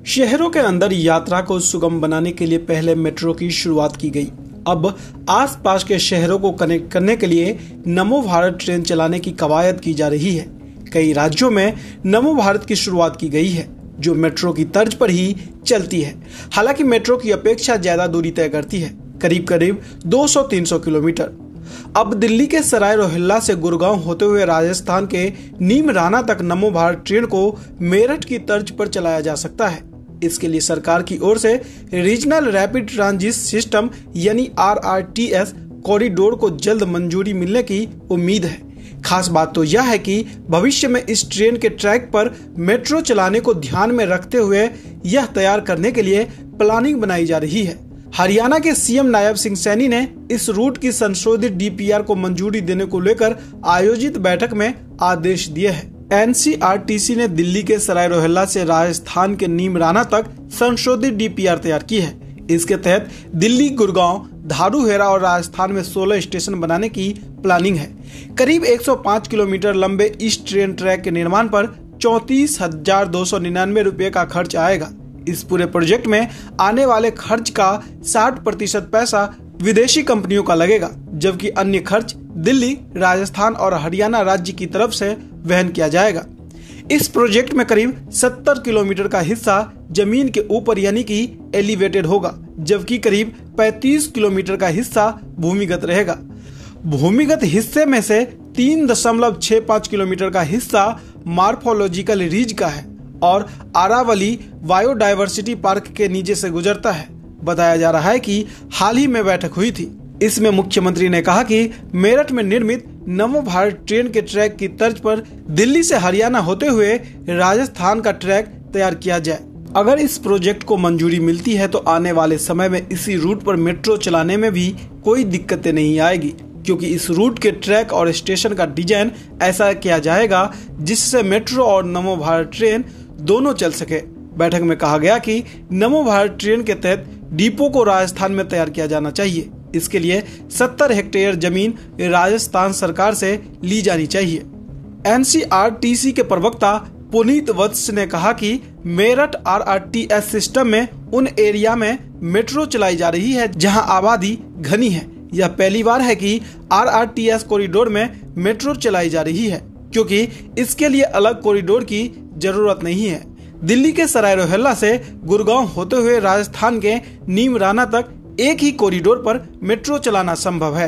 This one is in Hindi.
शहरों के अंदर यात्रा को सुगम बनाने के लिए पहले मेट्रो की शुरुआत की गई। अब आसपास के शहरों को कनेक्ट करने के लिए नमो भारत ट्रेन चलाने की कवायद की जा रही है। कई राज्यों में नमो भारत की शुरुआत की गई है, जो मेट्रो की तर्ज पर ही चलती है। हालांकि मेट्रो की अपेक्षा ज्यादा दूरी तय करती है, करीब करीब 200-300 किलोमीटर। अब दिल्ली के सराय रोहिल्ला से गुड़गांव होते हुए राजस्थान के नीमराना तक नमो भारत ट्रेन को मेरठ की तर्ज पर चलाया जा सकता है। इसके लिए सरकार की ओर से रीजनल रैपिड ट्रांजिट सिस्टम यानी RRTS कॉरिडोर को जल्द मंजूरी मिलने की उम्मीद है। खास बात तो यह है कि भविष्य में इस ट्रेन के ट्रैक पर मेट्रो चलाने को ध्यान में रखते हुए यह तैयार करने के लिए प्लानिंग बनाई जा रही है। हरियाणा के सीएम नायब सिंह सैनी ने इस रूट की संशोधित DPR को मंजूरी देने को लेकर आयोजित बैठक में आदेश दिए हैं। NCRTC ने दिल्ली के सराय रोहिल्ला से राजस्थान के नीमराना तक संशोधित DPR तैयार की है। इसके तहत दिल्ली, गुड़गांव, धारूहेरा और राजस्थान में 16 स्टेशन बनाने की प्लानिंग है। करीब 105 किलोमीटर लंबे इस ट्रेन ट्रैक के निर्माण पर 34,299 रुपए का खर्च आएगा। इस पूरे प्रोजेक्ट में आने वाले खर्च का 60% पैसा विदेशी कंपनियों का लगेगा, जबकि अन्य खर्च दिल्ली, राजस्थान और हरियाणा राज्य की तरफ से वहन किया जाएगा। इस प्रोजेक्ट में करीब 70 किलोमीटर का हिस्सा जमीन के ऊपर यानी कि एलिवेटेड होगा, जबकि करीब 35 किलोमीटर का हिस्सा भूमिगत रहेगा। भूमिगत हिस्से में से 3.65 किलोमीटर का हिस्सा मार्फोलॉजिकल रिज का है और आरावली बायोडायवर्सिटी पार्क के नीचे से गुजरता है। बताया जा रहा है कि हाल ही में बैठक हुई थी। इसमें मुख्यमंत्री ने कहा कि मेरठ में निर्मित नमो भारत ट्रेन के ट्रैक की तर्ज पर दिल्ली से हरियाणा होते हुए राजस्थान का ट्रैक तैयार किया जाए। अगर इस प्रोजेक्ट को मंजूरी मिलती है तो आने वाले समय में इसी रूट पर मेट्रो चलाने में भी कोई दिक्कतें नहीं आएगी, क्योंकि इस रूट के ट्रैक और स्टेशन का डिजाइन ऐसा किया जाएगा जिससे मेट्रो और नमो भारत ट्रेन दोनों चल सके। बैठक में कहा गया कि नमो भारत ट्रेन के तहत डिपो को राजस्थान में तैयार किया जाना चाहिए। इसके लिए 70 हेक्टेयर जमीन राजस्थान सरकार से ली जानी चाहिए। NCRTC के प्रवक्ता पुनीत वत्स ने कहा कि मेरठ RRTS सिस्टम में उन एरिया में मेट्रो चलाई जा रही है जहां आबादी घनी है। यह पहली बार है कि RRTS कॉरिडोर में मेट्रो चलाई जा रही है, क्योंकि इसके लिए अलग कॉरिडोर की जरूरत नहीं है। दिल्ली के सराय रोहिल्ला से गुड़गांव होते हुए राजस्थान के नीमराना तक एक ही कॉरिडोर पर मेट्रो चलाना संभव है।